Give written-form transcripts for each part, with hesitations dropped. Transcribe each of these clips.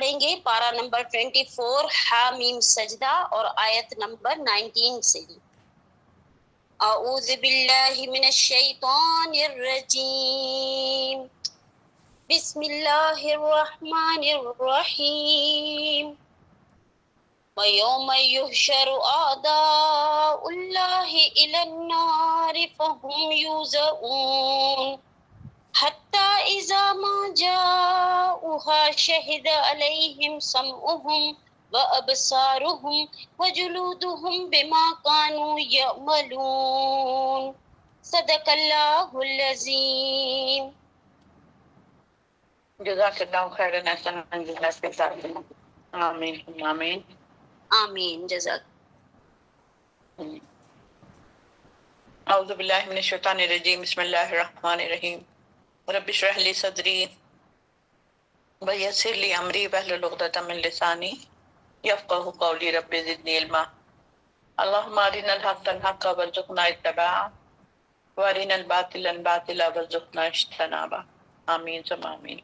پڑھیں گے پارہ نمبر 24 حامیم سجدہ اور آیت نمبر 19 سے۔ اعوذ باللہ من الشیطان الرجیم، بسم اللہ الرحمن الرحیم، وَيَوْمَ يُحْشَرُ أَعْدَاءُ اللَّهِ إِلَى النَّارِ فَهُمْ يُوزَعُونَ حَتَّى إِذَا مَا جَاءُوهَا شَهِدَ عَلَيْهِمْ سَمْعُهُمْ وَأَبْصَارُهُمْ وَجُلُودُهُمْ بِمَا كَانُوا يَعْمَلُونَ۔ صدق اللہ العظیم۔ جزاک اللہ خیرا احسن جزاک کے ساتھ آمین آمین آمین جزاک۔ اعوذ باللہ من الشیطان الرجیم، بسم اللہ الرحمن الرحیم، رب اشرح لی صدری ویسر لی امری واحلل عقدۃ من لسانی یفقہوا قولی، رب زدنی علما، اللہم ارنا الحق حقا وارزقنا اتباعہ وارنا الباطل باطلا وارزقنا اجتنابہ، آمین ثم آمین۔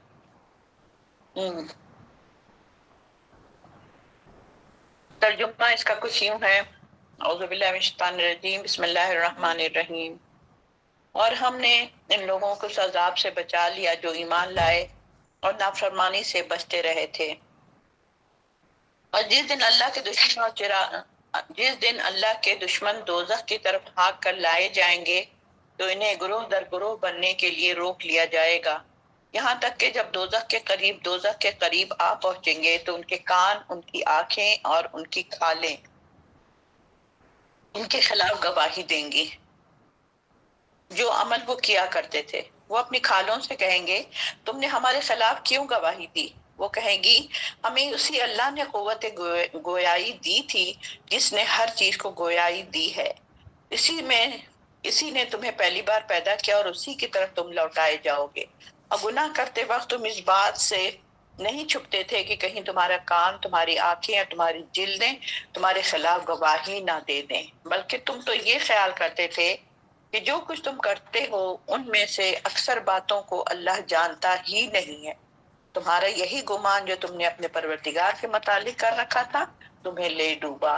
ترجمہ اس کا کچھ یوں ہے، اعوذ باللہ من الشیطان الرجیم، بسم اللہ الرحمن الرحیم۔ اور ہم نے ان لوگوں کو اس عذاب سے بچا لیا جو ایمان لائے اور نافرمانی سے بچتے رہے تھے۔ اور جس دن اللہ کے دشمن دوزخ کی طرف ہانک کر لائے جائیں گے تو انہیں گروہ در گروہ بننے کے لیے روک لیا جائے گا، یہاں تک کہ جب دوزخ کے قریب آ پہنچیں گے تو ان کے کان، ان کی آنکھیں اور ان کی کھالیں ان کے خلاف گواہی دیں گی۔ جو عمل وہ کیا کرتے تھے، وہ اپنی کھالوں سے کہیں گے تم نے ہمارے خلاف کیوں گواہی دی؟ وہ کہیں گی ہمیں اسی اللہ نے قوت گویائی دی تھی جس نے ہر چیز کو گویائی دی ہے، اسی نے تمہیں پہلی بار پیدا کیا اور اسی کی طرف تم لوٹائے جاؤ گے۔ اور گناہ کرتے وقت تم اس بات سے نہیں چھپتے تھے کہ کہیں تمہارا کان، تمہاری آنکھیں یا تمہاری جلدیں تمہارے خلاف گواہی نہ دے دیں، بلکہ تم تو یہ خیال کرتے تھے کہ جو کچھ تم کرتے ہو ان میں سے اکثر باتوں کو اللہ جانتا ہی نہیں ہے۔ تمہارا یہی گمان جو تم نے اپنے پروردگار کے متعلق کر رکھا تھا تمہیں لے ڈوبا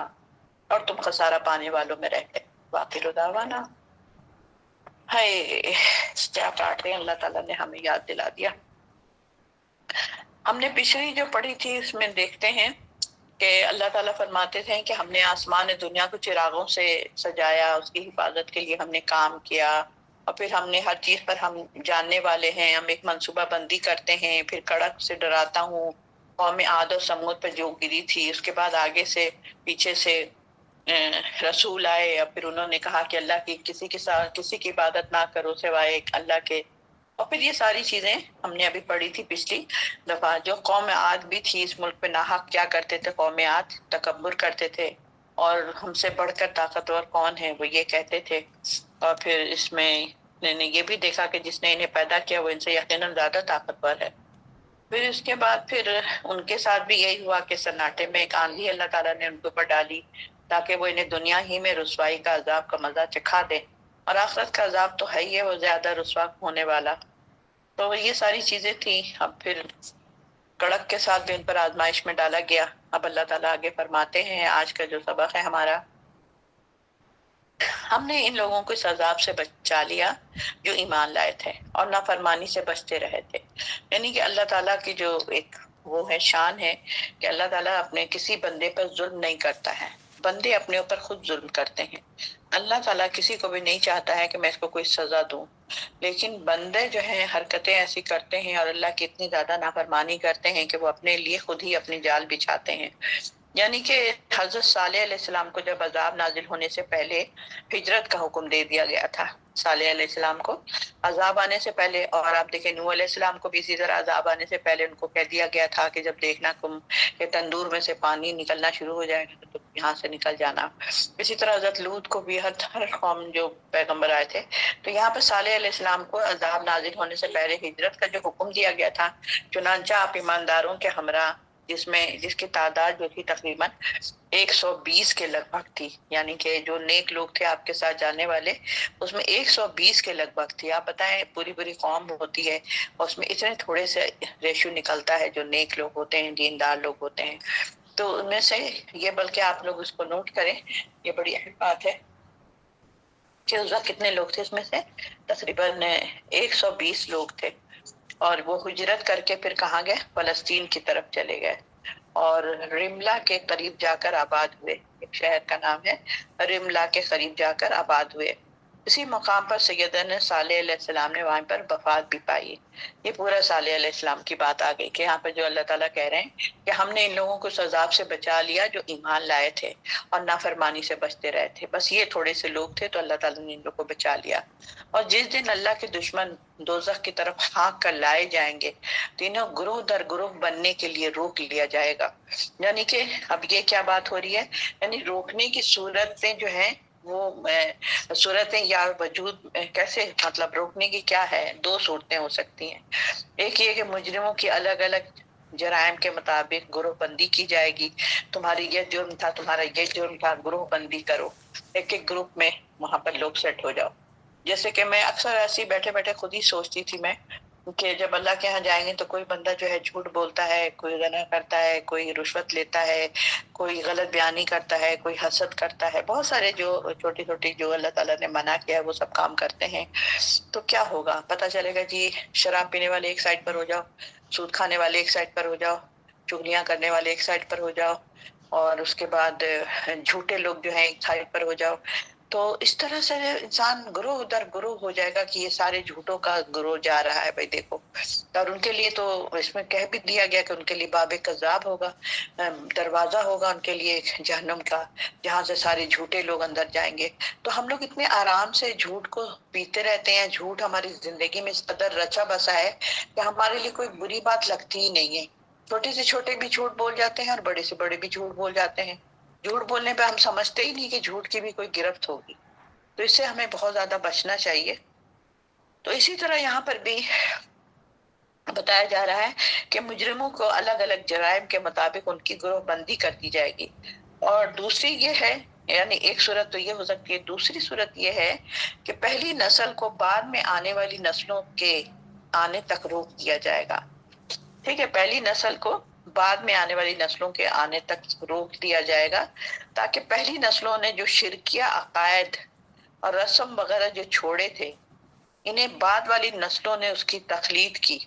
اور تم خسارہ پانے والوں میں رہ گئے۔ وآخر دعوانا، ہائے کیا پڑھ رہے ہیں، اللہ تعالیٰ نے ہمیں یاد دلا دیا۔ ہم نے پچھلی جو پڑھی تھی اس میں دیکھتے ہیں کہ اللہ تعالیٰ فرماتے تھے کہ ہم نے آسمان دنیا کو چراغوں سے سجایا، اس کی حفاظت کے لیے ہم نے کام کیا، اور پھر ہم نے ہر چیز پر ہم جاننے والے ہیں، ہم ایک منصوبہ بندی کرتے ہیں، پھر کڑک سے ڈراتا ہوں قوم عاد اور سمود پہ جو گری تھی، اس کے بعد آگے سے پیچھے سے رسول آئے اور پھر انہوں نے کہا کہ اللہ کی کسی کی عبادت نہ کرو سوائے ایک اللہ کے۔ اور پھر یہ ساری چیزیں ہم نے ابھی پڑھی تھی پچھلی دفعہ۔ جو قوم عاد بھی تھی اس ملک پہ ناحق کیا کرتے تھے، قوم عاد تکبر کرتے تھے اور ہم سے بڑھ کر طاقتور کون ہے وہ یہ کہتے تھے۔ اور پھر اس میں میں نے یہ بھی دیکھا کہ جس نے انہیں پیدا کیا وہ ان سے یقیناً زیادہ طاقتور ہے۔ پھر اس کے بعد پھر ان کے ساتھ بھی یہی ہوا کہ سناٹے میں ایک آندھی اللہ تعالیٰ نے ان کے اوپر ڈالی تاکہ وہ انہیں دنیا ہی میں رسوائی کا عذاب کا مزہ چکھا دے، اور آخرت کا عذاب تو ہے ہی ہے وہ زیادہ رسوا ہونے والا۔ تو یہ ساری چیزیں تھیں۔ اب پھر کڑک کے ساتھ بھی ان پر آزمائش میں ڈالا گیا۔ اب اللہ تعالیٰ آگے فرماتے ہیں آج کا جو سبق ہے ہمارا، ہم نے ان لوگوں کو اس عذاب سے بچا لیا جو ایمان لائے تھے اور نافرمانی سے بچتے رہے تھے۔ یعنی کہ اللہ تعالیٰ کی جو ایک وہ ہے شان ہے کہ اللہ تعالیٰ اپنے کسی بندے پر ظلم نہیں کرتا ہے، بندے اپنے اوپر خود ظلم کرتے ہیں۔ اللہ تعالیٰ کسی کو بھی نہیں چاہتا ہے کہ میں اس کو کوئی سزا دوں، لیکن بندے جو ہیں حرکتیں ایسی کرتے ہیں اور اللہ کی اتنی زیادہ نافرمانی کرتے ہیں کہ وہ اپنے لیے خود ہی اپنی جال بچھاتے ہیں۔ یعنی کہ حضرت صالح علیہ السلام کو جب عذاب نازل ہونے سے پہلے ہجرت کا حکم دے دیا گیا تھا، صالح علیہ السلام کو عذاب آنے سے پہلے، اور آپ دیکھیں نوح علیہ السلام کو بھی اسی طرح عذاب آنے سے پہلے ان کو کہہ دیا گیا تھا کہ جب دیکھنا تم کہ تندور میں سے پانی نکلنا شروع ہو جائے گا تو تم یہاں سے نکل جانا۔ اسی طرح حضرت لوط کو بھی ہر قوم جو پیغمبر آئے تھے، تو یہاں پہ صالح علیہ السلام کو عذاب نازل ہونے سے پہلے ہجرت کا جو حکم دیا گیا تھا، چنانچہ آپ ایمانداروں کے ہمراہ جس کی تعداد جو تھی تقریباً 120 کے لگ بھگ تھی، یعنی کہ جو نیک لوگ تھے آپ کے ساتھ جانے والے اس میں 120 کے لگ بھگ تھی۔ آپ بتائیں پوری پوری قوم ہوتی ہے اور اس میں اتنے تھوڑے سے ریشو نکلتا ہے جو نیک لوگ ہوتے ہیں، دیندار لوگ ہوتے ہیں۔ تو ان میں سے یہ، بلکہ آپ لوگ اس کو نوٹ کریں، یہ بڑی اہم بات ہے کہ اس وقت کتنے لوگ تھے، اس میں سے تقریباً 120 لوگ تھے، اور وہ ہجرت کر کے پھر کہاں گئے؟ فلسطین کی طرف چلے گئے، اور رملہ کے قریب جا کر آباد ہوئے۔ ایک شہر کا نام ہے رملہ، کے قریب جا کر آباد ہوئے۔ اسی مقام پر سیدنا صالح علیہ السلام نے وہاں پر وفات بھی پائی۔ یہ پورا صالح علیہ السلام کی بات آ گئی کہ یہاں پر جو اللہ تعالیٰ کہہ رہے ہیں کہ ہم نے ان لوگوں کو اس عذاب سے بچا لیا جو ایمان لائے تھے اور نافرمانی سے بچتے رہے تھے۔ بس یہ تھوڑے سے لوگ تھے تو اللہ تعالیٰ نے ان لوگوں کو بچا لیا۔ اور جس دن اللہ کے دشمن دوزخ کی طرف ہانک کر لائے جائیں گے، تینوں گروہ در گروہ بننے کے لیے روک لیا جائے گا۔ یعنی کہ اب یہ کیا بات ہو رہی ہے؟ یعنی روکنے کی صورتیں جو ہیں وہ صورتیں یا وجود کیسے، مطلب روکنے کی کیا ہے؟ دو صورتیں ہو سکتی ہیں۔ ایک یہ کہ مجرموں کی الگ الگ جرائم کے مطابق گروہ بندی کی جائے گی، تمہاری یہ جرم تھا، تمہارا یہ جرم تھا، گروہ بندی کرو، ایک ایک گروپ میں وہاں پر لوگ سیٹ ہو جاؤ۔ جیسے کہ میں اکثر ایسی بیٹھے بیٹھے خود ہی سوچتی تھی میں کہ جب اللہ کے ہاں جائیں گے تو کوئی بندہ جو ہے جھوٹ بولتا ہے، کوئی غنا کرتا ہے، کوئی رشوت لیتا ہے، کوئی غلط بیانی کرتا ہے، کوئی حسد کرتا ہے، بہت سارے جو چھوٹی چھوٹی جو اللہ تعالیٰ نے منع کیا ہے وہ سب کام کرتے ہیں، تو کیا ہوگا؟ پتہ چلے گا جی شراب پینے والے ایک سائڈ پر ہو جاؤ، سود کھانے والے ایک سائڈ پر ہو جاؤ، چغلیاں کرنے والے ایک سائڈ پر ہو جاؤ، اور اس کے بعد جھوٹے لوگ جو ہیں ایک سائڈ پر ہو جاؤ۔ تو اس طرح سے انسان گروہ در گروہ ہو جائے گا کہ یہ سارے جھوٹوں کا گروہ جا رہا ہے، بھائی دیکھو۔ اور ان کے لیے تو اس میں کہہ بھی دیا گیا کہ ان کے لیے باب کذاب ہوگا، دروازہ ہوگا ان کے لیے جہنم کا، جہاں سے سارے جھوٹے لوگ اندر جائیں گے۔ تو ہم لوگ اتنے آرام سے جھوٹ کو پیتے رہتے ہیں، جھوٹ ہماری زندگی میں اس قدر رچا بسا ہے کہ ہمارے لیے کوئی بری بات لگتی ہی نہیں ہے۔ چھوٹے سے چھوٹے بھی جھوٹ بول جاتے ہیں اور بڑے سے بڑے بھی جھوٹ بول جاتے ہیں۔ جھوٹ بولنے پہ ہم سمجھتے ہی نہیں کہ جھوٹ کی بھی کوئی گرفت ہوگی، تو اس سے ہمیں بہت زیادہ بچنا چاہیے۔ تو اسی طرح یہاں پر بھی بتایا جا رہا ہے کہ مجرموں کو الگ الگ جرائم کے مطابق ان کی گروہ بندی کر دی جائے گی۔ اور دوسری یہ ہے، یعنی ایک صورت تو یہ ہو سکتی ہے، دوسری صورت یہ ہے کہ پہلی نسل کو بعد میں آنے والی نسلوں کے آنے تک روک دیا جائے گا۔ ٹھیک ہے، پہلی نسل کو بعد میں آنے والی نسلوں کے آنے تک روک دیا جائے گا، تاکہ پہلی نسلوں نے جو شرکیہ عقائد اور رسم وغیرہ جو چھوڑے تھے، انہیں بعد والی نسلوں نے اس کی تقلید کی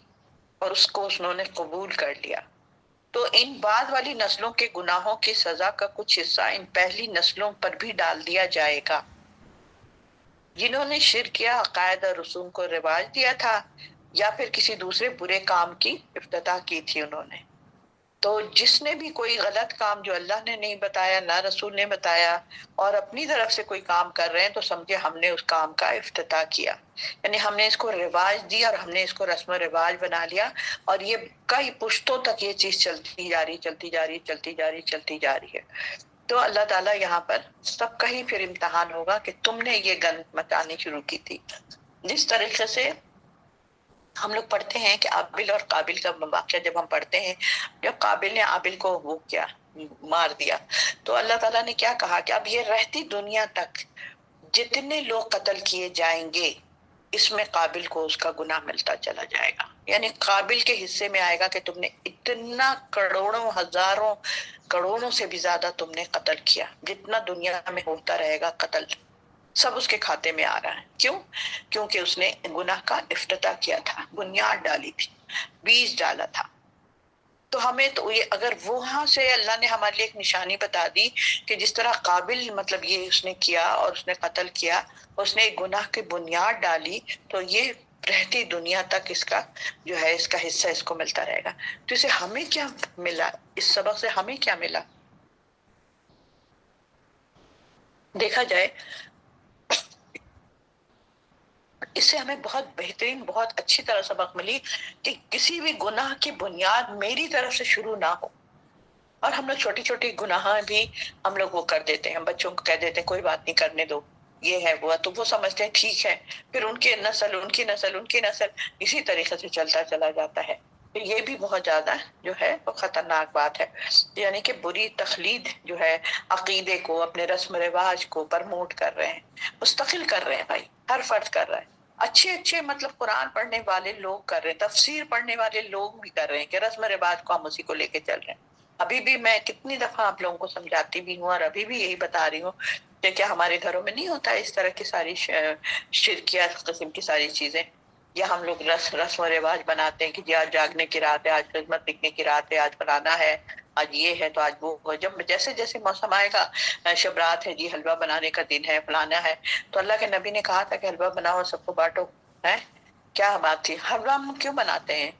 اور اس کو انہوں نے قبول کر لیا۔ تو ان بعد والی نسلوں کے گناہوں کی سزا کا کچھ حصہ ان پہلی نسلوں پر بھی ڈال دیا جائے گا، جنہوں نے شرکیہ عقائد اور رسوم کو رواج دیا تھا یا پھر کسی دوسرے برے کام کی افتتاح کی تھی انہوں نے۔ تو جس نے بھی کوئی غلط کام جو اللہ نے نہیں بتایا، نہ رسول نے بتایا، اور اپنی طرف سے کوئی کام کر رہے ہیں، تو سمجھے ہم نے اس کام کا افتتاح کیا، یعنی ہم نے اس کو رواج دیا اور ہم نے اس کو رسم و رواج بنا لیا، اور یہ کئی پشتوں تک یہ چیز چلتی جا رہی چلتی جا رہی ہے۔ تو اللہ تعالیٰ یہاں پر سب کا ہی پھر امتحان ہوگا کہ تم نے یہ گند مچانی شروع کی تھی۔ جس طریقے سے ہم لوگ پڑھتے ہیں کہ عابل اور قابل کا واقعہ جب ہم پڑھتے ہیں، جب قابل نے عابل کو وہ کیا، مار دیا، تو اللہ تعالیٰ نے کیا کہا کہ اب یہ رہتی دنیا تک جتنے لوگ قتل کیے جائیں گے، اس میں قابل کو اس کا گناہ ملتا چلا جائے گا، یعنی قابل کے حصے میں آئے گا کہ تم نے اتنا کروڑوں ہزاروں کروڑوں سے بھی زیادہ تم نے قتل کیا، جتنا دنیا میں ہوتا رہے گا قتل سب اس کے کھاتے میں آ رہا ہے۔ کیوں؟ کیونکہ اس نے گناہ کا افتتاح کیا تھا، بنیاد ڈالی تھی، بیج ڈالا تھا۔ تو ہمیں تو یہ اگر وہاں سے اللہ نے ہمارے لیے ایک نشانی بتا دی کہ جس طرح قابل مطلب یہ اس نے کیا اور اس نے قتل کیا، اس نے ایک گناہ کی بنیاد ڈالی، تو یہ رہتی دنیا تک اس کا جو ہے اس کا حصہ اس کو ملتا رہے گا۔ تو اسے ہمیں کیا ملا؟ اس سبق سے ہمیں کیا ملا؟ دیکھا جائے اس سے ہمیں بہت بہترین، بہت اچھی طرح سبق ملی کہ کسی بھی گناہ کی بنیاد میری طرف سے شروع نہ ہو۔ اور ہم لوگ چھوٹی چھوٹی گناہ بھی ہم لوگ وہ کر دیتے ہیں، ہم بچوں کو کہہ دیتے ہیں کوئی بات نہیں، کرنے دو، یہ ہے وہ، تو وہ سمجھتے ہیں ٹھیک ہے، پھر ان کی نسل اسی طریقے سے چلتا چلا جاتا ہے۔ تو یہ بھی بہت زیادہ جو ہے وہ خطرناک بات ہے. یعنی کہ بری تقلید جو ہے عقیدے کو، اپنے رسم و رواج کو پرموٹ کر رہے ہیں، مستقل کر رہے ہیں بھائی، ہر فرد کر رہا ہے. اچھے اچھے مطلب قرآن پڑھنے والے لوگ کر رہے ہیں، تفسیر پڑھنے والے لوگ بھی کر رہے ہیں کہ رسم و رواج کو ہم اسی کو لے کے چل رہے ہیں. ابھی بھی میں کتنی دفعہ آپ لوگوں کو سمجھاتی بھی ہوں اور ابھی بھی یہی بتا رہی ہوں کہ کیا ہمارے گھروں میں نہیں ہوتا ہے اس طرح کی ساری شرکیات قسم کی ساری چیزیں، یا ہم لوگ رسم و رواج بناتے ہیں کہ جی آج جاگنے کی رات ہے، آج خدمت لکھنے کی رات ہے، آج فلانا ہے، آج یہ ہے تو آج وہ. جب جیسے جیسے موسم آئے گا، شب رات ہے جی حلوہ بنانے کا دن ہے، فلانا ہے، تو اللہ کے نبی نے کہا تھا کہ حلوہ بناؤ اور سب کو بانٹو. ہے کیا بات تھی؟ حلوہ ہم کیوں بناتے ہیں؟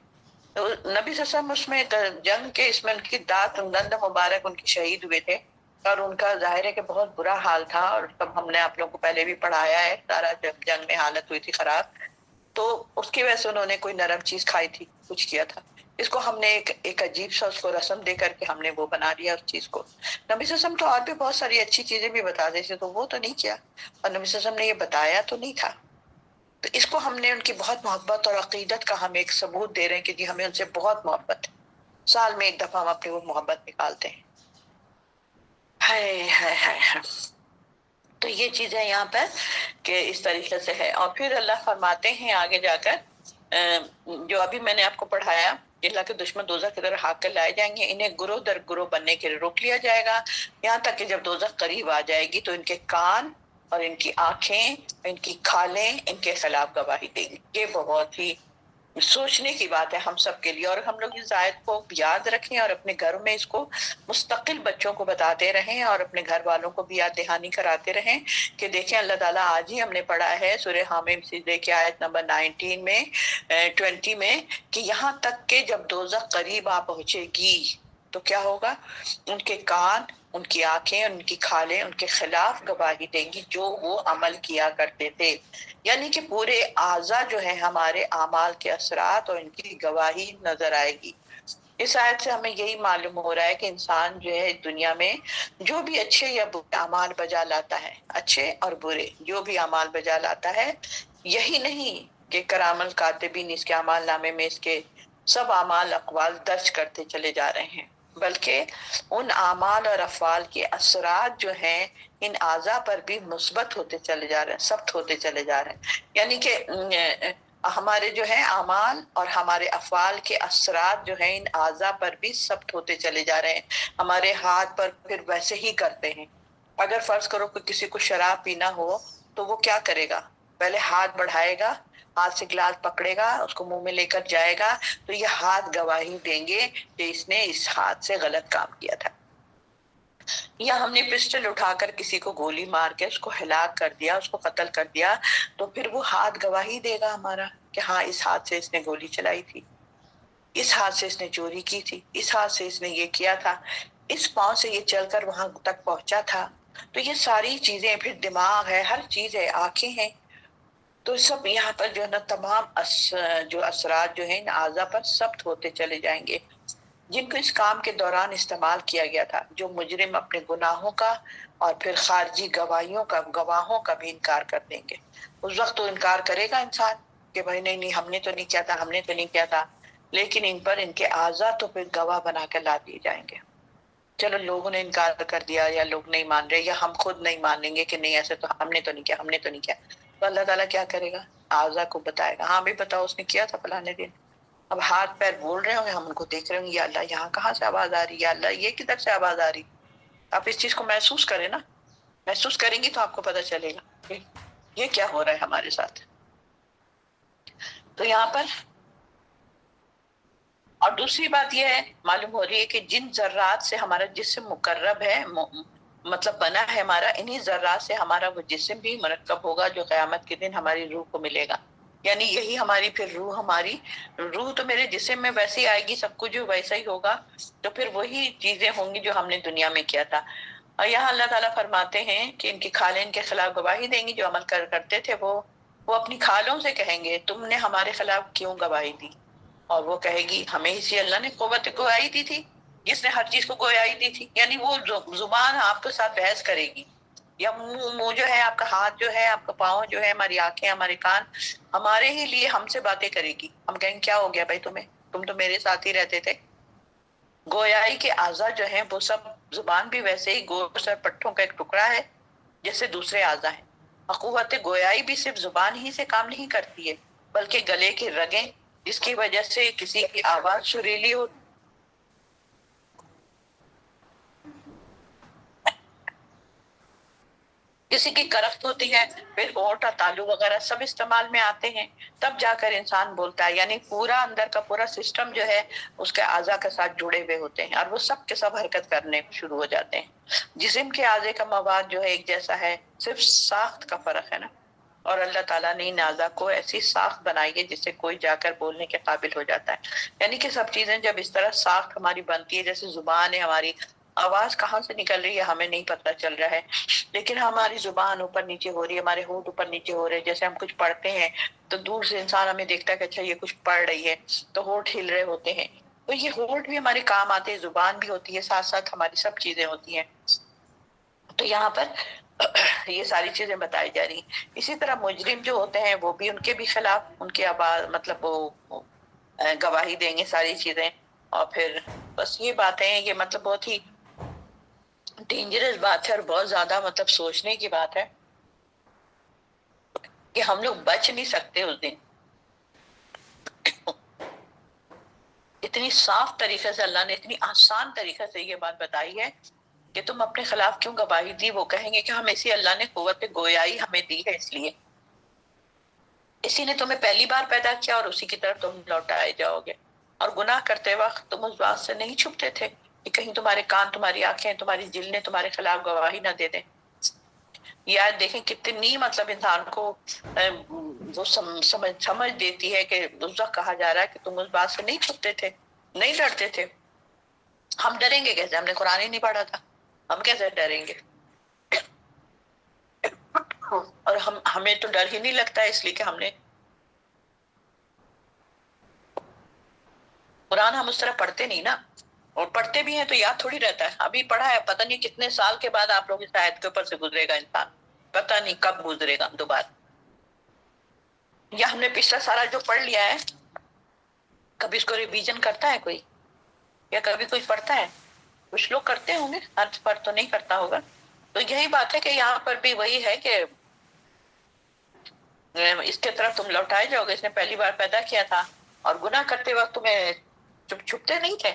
تو نبی صلی اللہ علیہ وسلم اس میں جنگ کے اس میں ان کی دند مبارک ان کی شہید ہوئے تھے، اور ان کا ظاہر ہے کہ بہت برا حال تھا، اور تب ہم نے آپ لوگوں کو پہلے بھی پڑھایا ہے سارا، جب جنگ میں حالت ہوئی تھی خراب، تو اس کی وجہ سے انہوں نے کوئی نرم چیز کھائی تھی، کچھ کیا تھا. اس کو ہم نے ایک عجیب سا اس کو رسم دے کر کے ہم نے وہ بنا دیا اس چیز کو. نبی صلی اللہ علیہ وسلم تو اور بھی بہت ساری اچھی چیزیں بھی بتا دیتے، تو وہ تو نہیں کیا، اور نبی صلی اللہ علیہ وسلم نے یہ بتایا تو نہیں تھا. تو اس کو ہم نے ان کی بہت محبت اور عقیدت کا ہم ایک ثبوت دے رہے ہیں کہ جی ہمیں ان سے بہت محبت ہے، سال میں ایک دفعہ ہم اپنی وہ محبت نکالتے ہیں. ہائے ہائے ہائے ہائے. تو یہ چیزیں یہاں پر کہ اس طریقے سے ہے. اور پھر اللہ فرماتے ہیں آگے جا کر جو ابھی میں نے آپ کو پڑھایا کہ اللہ کے دشمن دوزخ کی طرف ہاک کر لائے جائیں گے، انہیں گروہ در گروہ بننے کے لیے روک لیا جائے گا، یہاں تک کہ جب دوزخ قریب آ جائے گی تو ان کے کان اور ان کی آنکھیں، ان کی کھالیں ان کے خلاف گواہی دیں گی. یہ بہت ہی سوچنے کی بات ہے ہم سب کے لیے، اور ہم لوگ اس آیت کو یاد رکھیں اور اپنے گھروں میں اس کو مستقل بچوں کو بتاتے رہیں، اور اپنے گھر والوں کو بھی یاد دہانی کراتے رہیں کہ دیکھیں اللہ تعالیٰ آج ہی ہم نے پڑھا ہے سورہ حامیم سجدے کی آیت نمبر 19 میں 20 میں کہ یہاں تک کہ جب دوزخ قریب آ پہنچے گی تو کیا ہوگا؟ ان کے کان، ان کی آنکھیں، ان کی کھالیں ان کے خلاف گواہی دیں گی جو وہ عمل کیا کرتے تھے. یعنی کہ پورے اعضاء جو ہیں ہمارے اعمال کے اثرات اور ان کی گواہی نظر آئے گی. اس آیت سے ہمیں یہی معلوم ہو رہا ہے کہ انسان جو ہے دنیا میں جو بھی اچھے یا برے اعمال بجا لاتا ہے، اچھے اور برے جو بھی اعمال بجا لاتا ہے، یہی نہیں کہ کرام الکاتبین اس کے اعمال نامے میں اس کے سب اعمال اقوال درج کرتے چلے جا رہے ہیں، بلکہ ان اعمال اور افعال کے اثرات جو ہیں ان اعضاء پر بھی مثبت ہوتے چلے جا رہے ہیں، ثبت ہوتے چلے جا رہے ہیں. یعنی کہ ہمارے جو ہے اعمال اور ہمارے افعال کے اثرات جو ہیں ان اعضاء پر بھی ثبت ہوتے چلے جا رہے ہیں. ہمارے ہاتھ پر پھر ویسے ہی کرتے ہیں. اگر فرض کرو کہ کسی کو شراب پینا ہو تو وہ کیا کرے گا؟ پہلے ہاتھ بڑھائے گا، ہاتھ سے گلاس پکڑے گا، اس کو منہ میں لے کر جائے گا، تو یہ ہاتھ گواہی دیں گے کہ اس نے اس ہاتھ سے غلط کام کیا تھا. یا ہم نے پسٹل اٹھا کر کسی کو گولی مار کے اس کو ہلاک کر دیا، اس کو قتل کر دیا، تو پھر وہ ہاتھ گواہی دے گا ہمارا کہ ہاں اس ہاتھ سے اس نے گولی چلائی تھی، اس ہاتھ سے اس نے چوری کی تھی، اس ہاتھ سے اس نے یہ کیا تھا، اس پاؤں سے یہ چل کر وہاں تک پہنچا تھا. تو یہ ساری چیزیں، پھر دماغ ہے، ہر چیز ہے، آنکھیں ہیں، تو سب یہاں پر جو ہے نا تمام جو اثرات جو ہیں ان اعضاء پر ثبت ہوتے چلے جائیں گے جن کو اس کام کے دوران استعمال کیا گیا تھا. جو مجرم اپنے گناہوں کا اور پھر خارجی گواہوں کا بھی انکار کر دیں گے. اس وقت تو انکار کرے گا انسان کہ بھائی نہیں ہم نے تو نہیں کیا تھا، ہم نے تو نہیں کیا تھا، لیکن ان پر ان کے اعضاء تو پھر گواہ بنا کے لا دیے جائیں گے. چلو لوگوں نے انکار کر دیا یا لوگ نہیں مان رہے یا ہم خود نہیں مانیں گے کہ نہیں ایسے تو ہم نے تو نہیں کیا، ہم نے تو نہیں کیا، تو اللہ تعالیٰ کیا کرے گا؟ اعضاء کو بتائے گا، ہاں بھی بتاؤ اس نے کیا تھا فلانے دن. اب ہاتھ پیر بول رہے ہوں گے، ہم ان کو دیکھ رہے ہوں گے، یا اللہ یہاں کہاں سے آواز آ رہی ہے، یا اللہ یہ کدھر سے آواز آ رہی. آپ اس چیز کو محسوس کریں نا، محسوس کریں گی تو آپ کو پتہ چلے گا کہ یہ کیا ہو رہا ہے ہمارے ساتھ. تو یہاں پر اور دوسری بات یہ ہے معلوم ہو رہی ہے کہ جن ذرات سے ہمارا جسم مقرب ہے، مطلب بنا ہے ہمارا، انہی ذرات سے ہمارا وہ جسم بھی مرکب ہوگا جو قیامت کے دن ہماری روح کو ملے گا. یعنی یہی ہماری پھر ہماری روح تو میرے جسم میں ویسے ہی آئے گی، سب کچھ جو ویسا ہی ہوگا، تو پھر وہی چیزیں ہوں گی جو ہم نے دنیا میں کیا تھا. اور یہاں اللہ تعالیٰ فرماتے ہیں کہ ان کی کھالیں ان کے خلاف گواہی دیں گی، جو عمل کرتے تھے وہ اپنی کھالوں سے کہیں گے تم نے ہمارے خلاف کیوں گواہی دی؟ اور وہ کہے گی ہمیں اسی اللہ نے قوت گواہی دی تھی جس نے ہر چیز کو گواہی دی تھی. یعنی وہ زبان آپ کے ساتھ بحث کرے گی، یا منہ جو ہے آپ کا، ہاتھ جو ہے آپ کا، پاؤں جو ہے، ہماری آنکھیں، ہمارے کان ہمارے ہی لیے ہم سے باتیں کرے گی. ہم کہیں گے کیا ہو گیا بھائی تمہیں؟ تم تو میرے ساتھ ہی رہتے تھے. گویائی کے اعضا جو ہیں وہ سب، زبان بھی ویسے ہی گوشت اور پٹھوں کا ایک ٹکڑا ہے جیسے دوسرے اعضا ہیں. قوت گویائی بھی صرف زبان ہی سے کام نہیں کرتی ہے بلکہ گلے کی رگیں، جس کی وجہ سے کسی کی آواز سریلی ہو، کسی کی کرفت ہوتی ہے، پھر ہونٹ اور تالو وغیرہ سب استعمال میں آتے ہیں، تب جا کر انسان بولتا ہے. یعنی پورا اندر کا پورا سسٹم جو ہے اس کے اعضا کے ساتھ جڑے ہوئے ہوتے ہیں اور وہ سب کے سب حرکت کرنے شروع ہو جاتے ہیں. جسم کے اعضے کا مواد جو ہے ایک جیسا ہے، صرف ساخت کا فرق ہے نا. اور اللہ تعالیٰ نے ان اعضا کو ایسی ساخت بنائی ہے جس سے کوئی جا کر بولنے کے قابل ہو جاتا ہے. یعنی کہ سب چیزیں جب اس طرح ساخت ہماری بنتی ہے، جیسے زبان ہے ہماری، آواز کہاں سے نکل رہی ہے ہمیں نہیں پتہ چل رہا ہے، لیکن ہماری زبان اوپر نیچے ہو رہی ہے، ہمارے ہونٹ اوپر نیچے ہو رہے ہیں. جیسے ہم کچھ پڑھتے ہیں تو دور سے انسان ہمیں دیکھتا ہے کہ اچھا یہ کچھ پڑھ رہی ہے، تو ہونٹ ہل رہے ہوتے ہیں. تو یہ ہونٹ بھی ہمارے کام آتے ہیں، زبان بھی ہوتی ہے، ساتھ ساتھ ہماری سب چیزیں ہوتی ہیں. تو یہاں پر یہ ساری چیزیں بتائی جا رہی ہیں. اسی طرح مجرم جو ہوتے ہیں وہ بھی ان کے بھی خلاف ان کے آواز مطلب وہ گواہی دیں گے ساری چیزیں. اور پھر بس یہ باتیں، یہ مطلب بہت ہی ڈینجرس بات ہے اور بہت زیادہ مطلب سوچنے کی بات ہے کہ ہم لوگ بچ نہیں سکتے اس دن. اتنی صاف طریقے سے اللہ نے اتنی آسان طریقے سے یہ بات بتائی ہے کہ تم اپنے خلاف کیوں گواہی دی. وہ کہیں گے کہ ہم اسی اللہ نے قوت گویائی ہمیں دی ہے، اس لیے اسی نے تمہیں پہلی بار پیدا کیا اور اسی کی طرف تم لوٹائے جاؤ گے. اور گناہ کرتے وقت تم اس بات سے نہیں چھپتے تھے کہ کہیں تمہارے کان، تمہاری آنکھیں، تمہاری جلدیں تمہارے خلاف گواہی نہ دے دیں. یہ آیت دیکھیں کتنی مطلب انسان کو وہ سمجھ دیتی ہے کہ اس وقت کہا جا رہا ہے کہ تم اس بات سے نہیں چھپتے تھے، نہیں ڈرتے تھے. ہم ڈریں گے کیسے؟ ہم نے قرآن ہی نہیں پڑھا تھا، ہم کیسے ڈریں گے؟ اور ہمیں تو ڈر ہی نہیں لگتا ہے اس لیے کہ ہم نے قرآن ہم اس طرح پڑھتے نہیں نا، اور پڑھتے بھی ہیں تو یاد تھوڑی رہتا ہے. ابھی پڑھا ہے، پتہ نہیں کتنے سال کے بعد آپ لوگ اس آیت کے اوپر سے گزرے گا انسان، پتہ نہیں کب گزرے گا دوبارہ. یا ہم نے پچھلا سارا جو پڑھ لیا ہے، کبھی اس کو ریویژن کرتا ہے کوئی؟ یا کبھی کوئی پڑھتا ہے؟ کچھ لوگ کرتے ہوں گے، ہر فرد تو نہیں کرتا ہوگا. تو یہی بات ہے کہ یہاں پر بھی وہی ہے کہ اس کے طرف تم لوٹائے جاؤ گے. اس نے پہلی بار پیدا کیا تھا اور گناہ کرتے وقت تمہیں چھپتے نہیں تھے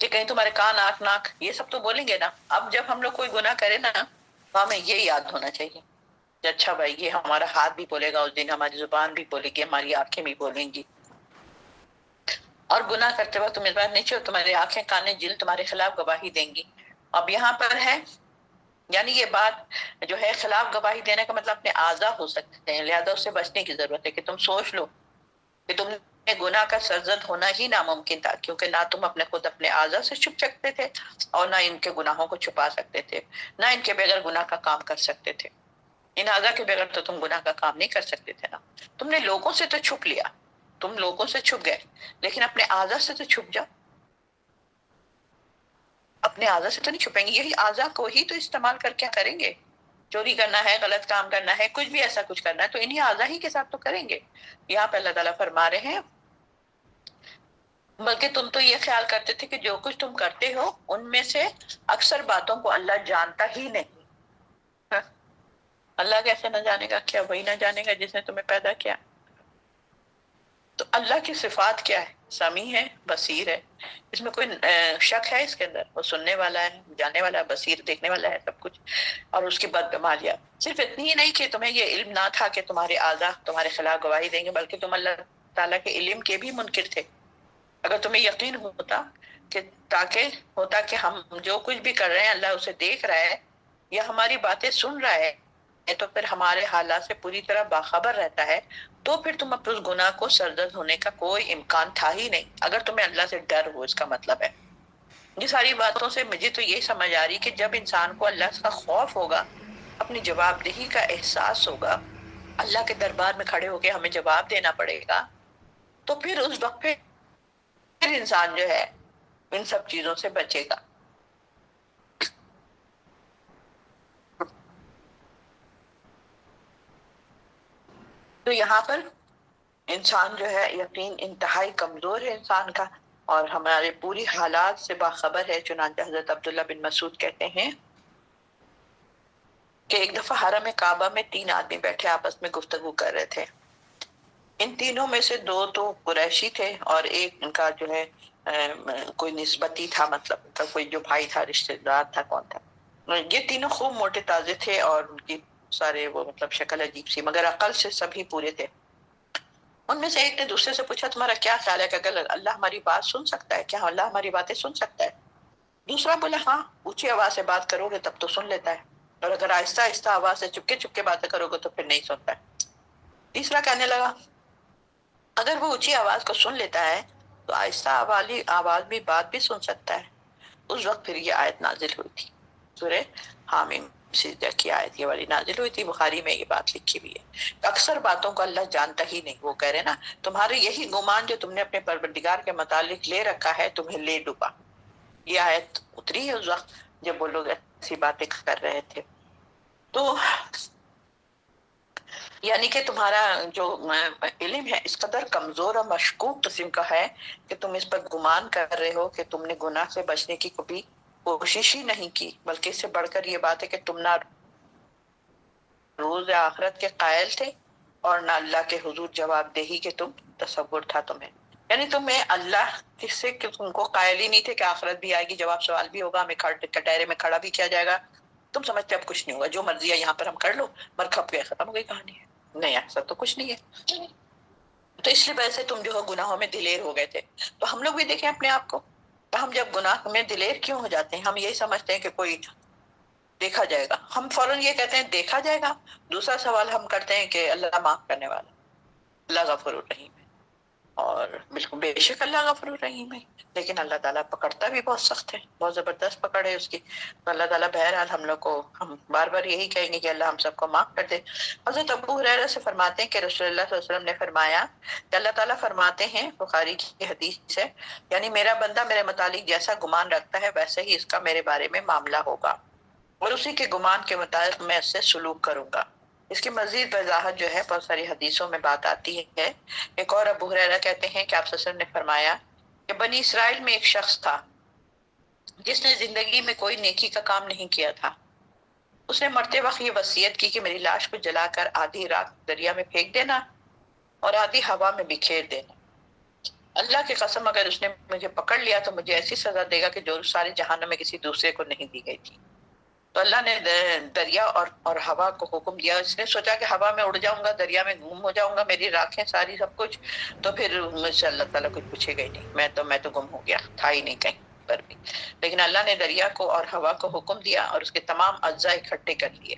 کہ کہیں تمہارے کان، آنکھ، ناک یہ سب تو بولیں گے نا. اب جب ہم لوگ کوئی گناہ کرے نا تو ہمیں یہ یاد ہونا چاہیے کہ اچھا بھائی یہ ہمارا ہاتھ بھی بولے گا اس دن، ہماری زبان بھی بولے گی، ہماری آنکھیں بھی بولیں گی. اور گناہ کرتے وقت تم اس بات نہیں چھو، تمہاری آنکھیں، کانیں، جلد تمہارے خلاف گواہی دیں گی. اب یہاں پر ہے یعنی یہ بات جو ہے خلاف گواہی دینے کا مطلب اپنے اعضا ہو سکتے ہیں، لہذا اس سے بچنے کی ضرورت ہے کہ تم سوچ لو کہ تم نے گناہ کا سرزد ہونا ہی ناممکن تھا، کیونکہ نہ تم اپنے خود اپنے اعضا سے چھپ سکتے تھے اور نہ ان کے گناہوں کو چھپا سکتے تھے، نہ ان کے بغیر گناہ کا کام کر سکتے تھے. ان اعضا کے بغیر تو تم گناہ کا کام نہیں کر سکتے تھے نا. تم نے لوگوں سے تو چھپ لیا، تم لوگوں سے چھپ گئے، لیکن اپنے اعضا سے تو چھپ جاؤ. اپنے اعضا سے تو نہیں چھپیں گے. یہی اعضا کو ہی تو استعمال کر کے کریں گے. چوری کرنا ہے، غلط کام کرنا ہے، کچھ بھی ایسا کچھ کرنا ہے تو انہی اعضا ہی کے ساتھ تو کریں گے. یہاں پہ اللہ تعالیٰ فرما رہے ہیں بلکہ تم تو یہ خیال کرتے تھے کہ جو کچھ تم کرتے ہو ان میں سے اکثر باتوں کو اللہ جانتا ہی نہیں. ہاں، اللہ کیسے نہ جانے گا؟ کیا وہی نہ جانے گا جس نے تمہیں پیدا کیا؟ تو اللہ کی صفات کیا ہے؟ سمیع ہے، بصیر ہے. اس میں کوئی شک ہے؟ اس کے اندر وہ سننے والا ہے، جاننے والا ہے، بصیر، دیکھنے والا ہے سب کچھ. اور اس کی بدگمالیاں صرف اتنی ہی نہیں کہ تمہیں یہ علم نہ تھا کہ تمہارے اعضا تمہارے خلاف گواہی دیں گے، بلکہ تم اللہ تعالیٰ کے علم کے بھی منکر تھے. اگر تمہیں یقین ہوتا کہ ہم جو کچھ بھی کر رہے ہیں اللہ اسے دیکھ رہا ہے یا ہماری باتیں سن رہا ہے تو پھر ہمارے حالات سے پوری طرح باخبر رہتا ہے، تو پھر تم اپنے اس گناہ کو سرزد ہونے کا کوئی امکان تھا ہی نہیں. اگر تمہیں اللہ سے ڈر ہو، اس کا مطلب ہے. یہ ساری باتوں سے مجھے تو یہ سمجھ آ رہی کہ جب انسان کو اللہ کا خوف ہوگا، اپنی جواب دہی کا احساس ہوگا، اللہ کے دربار میں کھڑے ہو کے ہمیں جواب دینا پڑے گا، تو پھر اس وقت پھر انسان جو ہے ان سب چیزوں سے بچے گا. تو یہاں پر انسان جو ہے یقین انتہائی کمزور ہے انسان کا، اور ہمارے پوری حالات سے باخبر ہے۔ چنانچہ حضرت عبداللہ بن مسعود کہتے ہیں کہ ایک دفعہ حرم کعبہ میں 3 آدمی بیٹھے آپس میں گفتگو کر رہے تھے۔ ان تینوں میں سے 2 تو قریشی تھے اور ایک ان کا جو ہے کوئی نسبتی تھا، مطلب ان کا کوئی جو بھائی تھا، رشتہ دار تھا، کون تھا۔ یہ تینوں خوب موٹے تازے تھے اور ان کی سارے وہ مطلب شکل عجیب سی، مگر عقل سے سبھی پورے تھے۔ ان میں سے ایک نے دوسرے سے پوچھا تمہارا کیا خیال ہے کہ اگر اللہ ہماری بات سن سکتا ہے، کیا اللہ ہماری باتیں سن سکتا ہے؟ دوسرا بولا ہاں، اونچی آواز سے بات کرو گے تب تو سن لیتا ہے، اور اگر آہستہ آہستہ آواز سے چپکے چپکے باتیں کرو گے تو پھر نہیں سنتا ہے۔ تیسرا کہنے لگا اگر وہ اونچی آواز کو سن لیتا ہے تو آہستہ آواز بھی بات بھی سن سکتا ہے۔ اس وقت پھر یہ آیت نازل ہوئی تھی، سورہ حامیم سجدہ کی آیت یہ والی نازل ہوئی تھی۔ بخاری میں یہ بات لکھی ہوئی ہے، اکثر باتوں کو اللہ جانتا ہی نہیں۔ وہ کہہ رہے نا تمہارے یہی گمان جو تم نے اپنے پروردگار کے متعلق لے رکھا ہے تمہیں لے ڈوبا۔ یہ آیت اتری ہے اس وقت جب وہ لوگ ایسی باتیں کر رہے تھے۔ تو یعنی کہ تمہارا جو علم ہے اس قدر کمزور اور مشکوک قسم کا ہے کہ تم اس پر گمان کر رہے ہو کہ تم نے گناہ سے بچنے کی کبھی کوشش ہی نہیں کی، بلکہ اس سے بڑھ کر یہ بات ہے کہ تم نہ روز آخرت کے قائل تھے اور نہ اللہ کے حضور جواب دہی کہ تم تصور تھا تمہیں، یعنی تمہیں اللہ سے کہ تم کو قائل ہی نہیں تھے کہ آخرت بھی آئے گی، جواب سوال بھی ہوگا، ہمیں کٹہرے میں کھڑا بھی کیا جائے گا۔ تم سمجھتے اب کچھ نہیں ہوگا، جو مرضی ہے یہاں پر ہم کر لو، مر کھپ گئے، ختم ہو گئی کہانی ہے۔ نہیں، ایسا تو کچھ نہیں ہے۔ تو اس لیے ویسے تم جو ہے گناہوں میں دلیر ہو گئے تھے۔ تو ہم لوگ بھی دیکھیں اپنے آپ کو، ہم جب گناہ میں دلیر کیوں ہو جاتے ہیں؟ ہم یہی سمجھتے ہیں کہ کوئی دیکھا جائے گا، ہم فوراً یہ کہتے ہیں دیکھا جائے گا۔ دوسرا سوال ہم کرتے ہیں کہ اللہ معاف کرنے والا، اللہ غفور الرحیم ہے، اور بالکل بے شک اللہ غفور الرحیم ہے، لیکن اللہ تعالیٰ پکڑتا بھی بہت سخت ہے، بہت زبردست پکڑ ہے اس کی۔ تو اللہ تعالیٰ بہرحال ہم لوگ کو، ہم بار بار یہی کہیں گے کہ اللہ ہم سب کو معاف کر دے۔ حضرت ابو ہریرہ سے فرماتے ہیں کہ رسول اللہ صلی اللہ علیہ وسلم نے فرمایا کہ اللہ تعالیٰ فرماتے ہیں، بخاری کی حدیث ہے، یعنی میرا بندہ میرے متعلق جیسا گمان رکھتا ہے ویسے ہی اس کا میرے بارے میں معاملہ ہوگا، اور اسی کے گمان کے مطابق میں اس سے سلوک کروں گا۔ اس کی مزید وضاحت جو ہے بہت ساری حدیثوں میں بات آتی ہے۔ ایک اور ابو ہریرہ کہتے ہیں کہ آپ صلی اللہ علیہ وسلم نے فرمایا کہ بنی اسرائیل میں ایک شخص تھا جس نے زندگی میں کوئی نیکی کا کام نہیں کیا تھا۔ اس نے مرتے وقت یہ وصیت کی کہ میری لاش کو جلا کر آدھی رات دریا میں پھینک دینا اور آدھی ہوا میں بکھیر دینا۔ اللہ کی قسم اگر اس نے مجھے پکڑ لیا تو مجھے ایسی سزا دے گا کہ جو سارے جہانوں میں کسی دوسرے کو نہیں دی گئی تھی۔ تو اللہ نے دریا اور ہوا کو حکم دیا۔ اس نے سوچا کہ ہوا میں اڑ جاؤں گا، دریا میں گم ہو جاؤں گا، میری راکھیں ساری سب کچھ، تو پھر مجھ سے اللہ تعالیٰ کچھ پوچھے گا ہی نہیں، میں تو گم ہو گیا، تھا ہی نہیں کہیں پر بھی۔ لیکن اللہ نے دریا کو اور ہوا کو حکم دیا اور اس کے تمام اجزاء اکٹھے کر لیے۔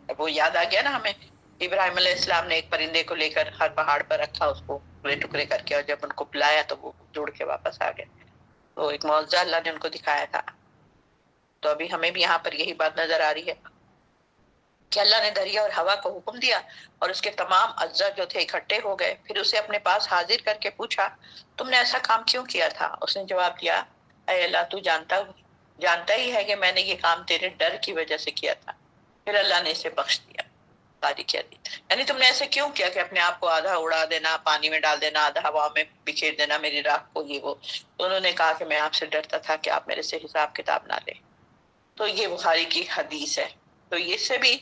اب وہ یاد آ گیا نا ہمیں، ابراہیم علیہ السلام نے ایک پرندے کو لے کر ہر پہاڑ پر رکھا، اس کو ٹکڑے ٹکڑے کر کے، اور جب ان کو بلایا تو وہ جڑ کے واپس آ گئے۔ تو ایک معجزہ اللہ نے ان کو دکھایا تھا۔ تو ابھی ہمیں بھی یہاں پر یہی بات نظر آ رہی ہے کہ اللہ نے دریا اور ہوا کو حکم دیا اور اس کے تمام اجزاء جو تھے اکٹھے ہو گئے۔ پھر اسے اپنے پاس حاضر کر کے پوچھا تم نے ایسا کام کیوں کیا تھا؟ اس نے جواب دیا اے اللہ تو جانتا ہی ہے کہ میں نے یہ کام تیرے ڈر کی وجہ سے کیا تھا۔ پھر اللہ نے اسے بخش دیا۔ تاریخ حدیث یعنی تم نے ایسے کیوں کیا کہ اپنے آپ کو آدھا اڑا دینا، پانی میں ڈال دینا، آدھا ہوا میں بکھیر دینا، میری راکھ کو یہ وہ۔ تو انہوں نے کہا کہ میں آپ سے ڈرتا تھا کہ آپ میرے سے حساب کتاب نہ لیں۔ تو یہ بخاری کی حدیث ہے۔ تو اس سے بھی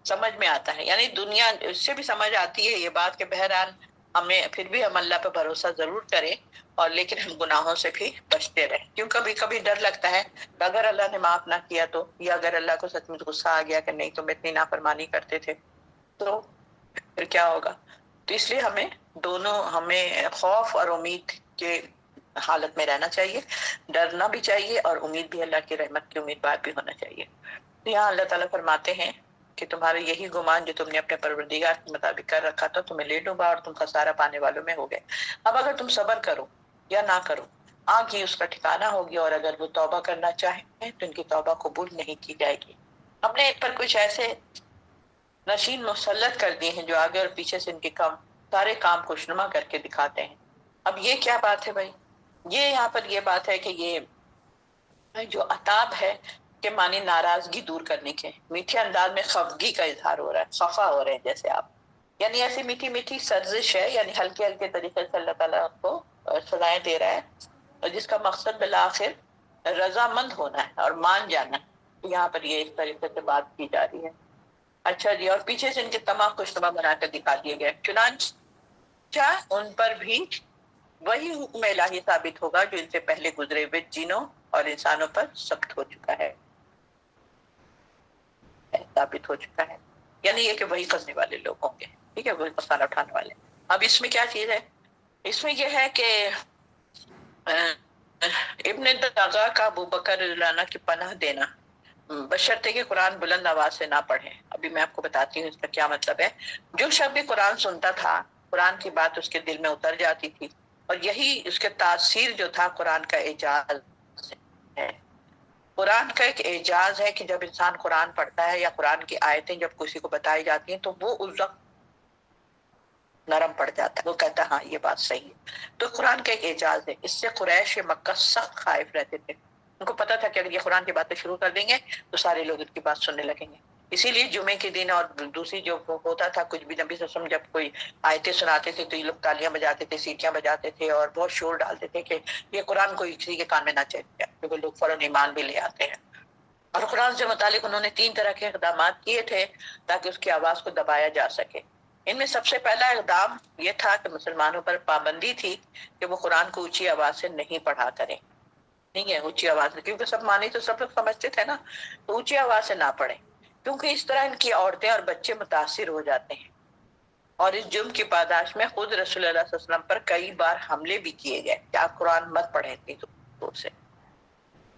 سمجھ میں آتا ہے، یعنی دنیا اس سے بھی سمجھ آتی ہے یہ بات کہ بہرحال ہمیں پھر بھی ہم اللہ پہ بھروسہ ضرور کریں، اور لیکن ہم گناہوں سے بھی بچتے رہیں، کیوں کبھی کبھی ڈر لگتا ہے کہ اگر اللہ نے معاف نہ کیا تو، یا اگر اللہ کو سچ میں غصہ آ گیا کہ نہیں تم اتنی نافرمانی کرتے تھے تو پھر کیا ہوگا۔ تو اس لیے ہمیں خوف اور امید کے حالت میں رہنا چاہیے، ڈرنا بھی چاہیے اور امید بھی، اللہ کی رحمت کی امیدوار بھی ہونا چاہیے۔ تو یہاں اللہ تعالیٰ فرماتے ہیں کہ تمہارے یہی گمان جو تم نے اپنے پروردگار کے مطابق کر رکھا تھا تمہیں لے ڈوبا اور تم خسارہ پانے والوں میں ہو گئے۔ اب اگر تم صبر کرو یا نہ کرو، آنکھ ہی اس کا ٹھکانہ ہوگی، اور اگر وہ توبہ کرنا چاہیں تو ان کی توبہ قبول نہیں کی جائے گی۔ ہم نے ان پر کچھ ایسے نشین مسلط کر دیے ہیں جو آگے اور پیچھے سے ان کے سارے کام خوشنما کر کے دکھاتے ہیں۔ اب یہ کیا بات ہے بھائی؟ یہ یہاں پر یہ بات ہے کہ یہ جو عتاب ہے کہ معنی ناراضگی دور کرنے کے، میٹھے انداز میں خفگی کا اظہار ہو رہا ہے، خفا ہو رہے ہیں جیسے آپ، یعنی ایسی میٹھی میٹھی سرزش ہے، یعنی ہلکے ہلکے طریقے سے اللہ تعالیٰ آپ کو سزائیں دے رہا ہے، اور جس کا مقصد بالآخر رضامند ہونا ہے اور مان جانا ہے۔ یہاں پر یہ اس طریقے سے بات کی جا رہی ہے۔ اچھا جی، اور پیچھے سے ان کے تمام خوشنما بنا کر دکھا دیے گئے، چنانچہ ان پر بھی وہی حکم الہی ثابت ہوگا جو ان سے پہلے گزرے ہوئے جنوں اور انسانوں پر ثابت ہو چکا ہے، ثابت ہو چکا ہے، یعنی یہ کہ وہی کرنے والے لوگ ہوں گے، ٹھیک ہے، وہی مسئلہ اٹھانے والے۔ اب اس میں کیا چیز ہے؟ اس میں یہ ہے کہ ابن دغا کا ابو بکر رضی اللہ عنہ کی پناہ دینا، بشرطے کہ قرآن بلند آواز سے نہ پڑھیں۔ ابھی میں آپ کو بتاتی ہوں اس کا کیا مطلب ہے۔ جو شخص بھی قرآن سنتا تھا، قرآن کی بات اس کے دل میں اتر جاتی تھی، اور یہی اس کے تاثیر جو تھا قرآن کا اعجاز ہے۔ قرآن کا ایک اعجاز ہے کہ جب انسان قرآن پڑھتا ہے یا قرآن کی آیتیں جب کسی کو بتائی جاتی ہیں تو وہ اس وقت نرم پڑ جاتا ہے، وہ کہتا ہے ہاں یہ بات صحیح ہے۔ تو قرآن کا ایک اعجاز ہے، اس سے قریش مکہ سخت خائف رہتے تھے، ان کو پتا تھا کہ اگر یہ قرآن کی باتیں شروع کر دیں گے تو سارے لوگ ان کی بات سننے لگیں گے۔ اسی لیے جمعے کے دن اور دوسری جو ہوتا تھا، کچھ بھی نبی صلی اللہ علیہ وسلم جب کوئی آیتیں سناتے تھے تو یہ لوگ تالیاں بجاتے تھے، سیٹیاں بجاتے تھے اور بہت شور ڈالتے تھے کہ یہ قرآن کوئی کسی کے کان میں نہ چل جائے، کیونکہ لوگ فوراً ایمان بھی لے آتے ہیں۔ اور قرآن سے متعلق انہوں نے 3 طرح کے اقدامات کیے تھے تاکہ اس کی آواز کو دبایا جا سکے۔ ان میں سب سے پہلا اقدام یہ تھا کہ مسلمانوں پر پابندی تھی کہ وہ قرآن کو اونچی آواز سے نہیں پڑھا کریں، نہیں ہے اونچی آواز میں، کیونکہ سب مانی تو سب لوگ سمجھتے تھے نا، تو اونچی آواز سے نہ پڑھیں، کیونکہ اس طرح ان کی عورتیں اور بچے متاثر ہو جاتے ہیں۔ اور اس جرم کی پاداش میں خود رسول اللہ صلی اللہ علیہ وسلم پر کئی بار حملے بھی کیے گئے کہ آپ قرآن مت پڑھیں اتنی زور سے،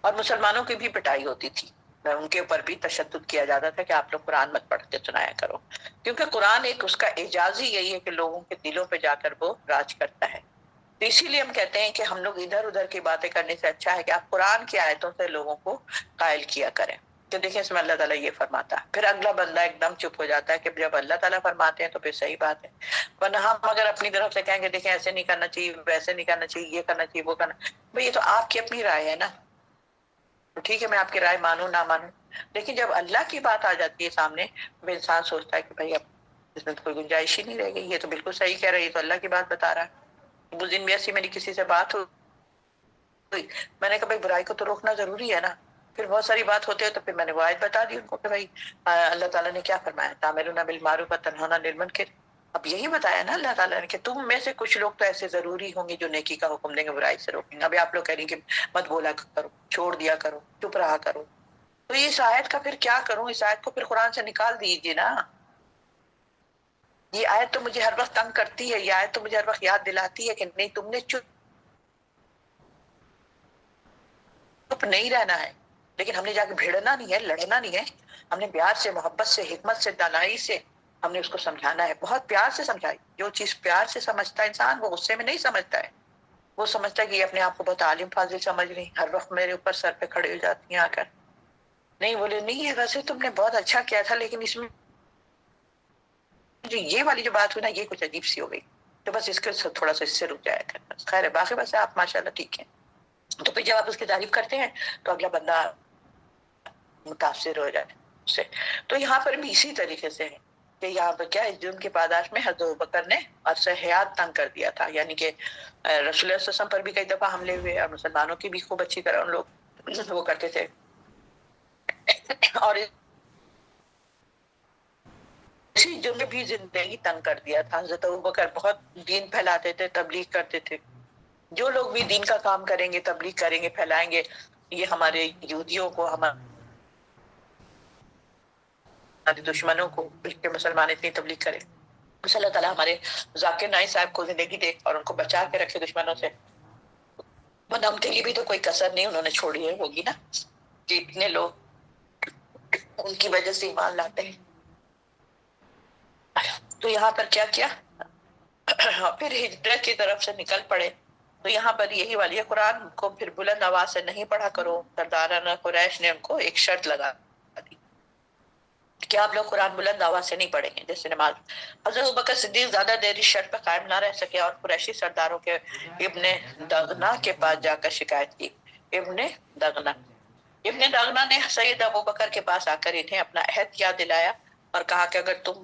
اور مسلمانوں کی بھی پٹائی ہوتی تھی، ان کے اوپر بھی تشدد کیا جاتا تھا کہ آپ لوگ قرآن مت پڑھ کے سنایا کرو، کیونکہ قرآن ایک اس کا اعجاز ہی یہی ہے کہ لوگوں کے دلوں پہ جا کر وہ راج کرتا ہے۔ تو اسی لیے ہم کہتے ہیں کہ ہم لوگ ادھر ادھر کی باتیں کرنے سے اچھا ہے کہ آپ قرآن کی آیتوں سے لوگوں کو قائل کیا کریں۔ کہ دیکھیں اس میں اللہ تعالیٰ یہ فرماتا ہے، پھر اگلا بندہ ایک دم چپ ہو جاتا ہے کہ جب اللہ تعالیٰ فرماتے ہیں تو پھر صحیح بات ہے، ورنہ ہم اگر اپنی طرف سے کہیں گے دیکھیں ایسے نہیں کرنا چاہیے، ویسے نہیں کرنا چاہیے، یہ کرنا چاہیے، وہ کرنا، بھئی یہ تو آپ کی اپنی رائے ہے نا، تو ٹھیک ہے میں آپ کی رائے مانوں نہ مانوں، لیکن جب اللہ کی بات آ جاتی ہے سامنے تو انسان سوچتا ہے کہ بھئی اب اس میں تو کوئی گنجائش ہی نہیں رہ گئی، یہ تو بالکل صحیح کہہ رہی ہے، تو اللہ کی بات بتا رہا ہے۔ اس دن بھی ایسی میری کسی سے بات ہوئی، میں نے کہا بھائی برائی کو تو روکنا ضروری ہے نا، پھر بہت ساری بات ہوتے ہیں تو پھر میں نے وہ آیت بتا دی ان کو کہ بھائی اللہ تعالیٰ نے کیا فرمایا، تَأْمُرُونَ بِالْمَعْرُوفِ وَتَنْهَوْنَ عَنِ الْمُنْکَرِ، اب یہی بتایا نا اللہ تعالیٰ نے کہ تم میں سے کچھ لوگ تو ایسے ضروری ہوں گے جو نیکی کا حکم دیں گے، برائی سے روکیں گے۔ ابھی آپ لوگ کہہ رہی ہیں کہ مت بولا کرو، چھوڑ دیا کرو، چپ رہا کرو، تو اس آیت کا پھر کیا کروں؟ اس آیت کو پھر قرآن سے نکال دیجیے نا، یہ آیت تو مجھے ہر وقت تنگ کرتی ہے، یہ آیت تو مجھے ہر وقت یاد دلاتی ہے کہ نہیں تم نے چپ نہیں رہنا ہے، لیکن ہم نے جا کے بھیڑنا نہیں ہے، لڑنا نہیں ہے، ہم نے پیار سے، محبت سے، حکمت سے، دانائی سے ہم نے اس کو سمجھانا ہے، بہت پیار سے سمجھائی۔ جو چیز پیار سے سمجھتا ہے انسان وہ غصے میں نہیں سمجھتا ہے، وہ سمجھتا ہے کہ یہ اپنے آپ کو بہت عالم فاضل سمجھ رہی، ہر وقت میرے اوپر سر پہ کھڑے ہو جاتی ہیں آ کر۔ نہیں بولے نہیں ہے ویسے تم نے بہت اچھا کیا تھا، لیکن اس میں جو یہ والی جو بات ہوئی نا یہ کچھ عجیب سی ہو گئی، تو بس اس کے تھوڑا سا اس سے رک جایا کر، بس خیر ہے، باقی بس آپ ماشاءاللہ ٹھیک ہیں۔ تو پھر جب آپ اس کی تعریف کرتے ہیں تو اگلا بندہ متاثر ہو جائے اس سے۔ تو یہاں پر بھی اسی طریقے سے ہے کہ یہاں پر کیا اس جرم کی پاداش میں حضرت ابوبکر نے عرصہ حیات تنگ کر دیا تھا، یعنی کہ رسول اللہ صلی اللہ علیہ وسلم پر بھی کئی دفعہ حملے ہوئے اور مسلمانوں کی بھی خوب اچھی طرح ان لوگ وہ کرتے تھے، اور اسی جرم میں بھی زندگی تنگ کر دیا تھا۔ حضرت ابوبکر بہت دین پھیلاتے تھے، تبلیغ کرتے تھے، جو لوگ بھی دین کا کام کریں گے، تبلیغ کریں گے، پھیلائیں گے، یہ ہمارے یہودیوں کو، ہمارے دشمنوں کو، بلکہ مسلمان اتنی تبلیغ کرے، بس اللہ تعالیٰ ہمارے ذاکر نائک صاحب کو زندگی دے اور ان کو بچا کے رکھے دشمنوں سے، ورنہ ان کے لیے بھی تو کوئی کسر نہیں انہوں نے چھوڑی ہے ہوگی نا، کہ اتنے لوگ ان کی وجہ سے ایمان لاتے ہیں۔ تو یہاں پر کیا کیا، پھر ہجرت کی طرف سے نکل پڑے، تو یہاں پر یہی والی ہے، قرآن کو پھر بلند آواز سے نہیں پڑھا کرو، سردارانہ قریش نے ان کو ایک شرط لگا دی کہ آپ لوگ قرآن بلند آواز سے نہیں پڑھیں گے، جیسے نماز۔ حضرت ابوبکر صدیق زیادہ دیر اس شرط پہ قائم نہ رہ سکے اور قریشی سرداروں کے ابن دغنا کے پاس جا کر شکایت کی۔ ابن دغنا نے سید ابوبکر کے پاس آ کر انہیں اپنا عہد یاد دلایا اور کہا کہ اگر تم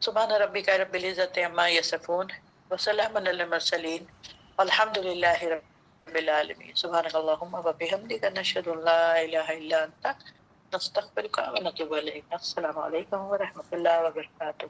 سبحان ربک رب العزت عما یصفون وسلام علی المرسلین والحمد للہ رب العالمین سبحانک اللہم وبحمدک نشہد ان لا الہ الا انت نستغفرک ونتوب الیک. السلام علیکم ورحمۃ اللہ وبرکاتہ.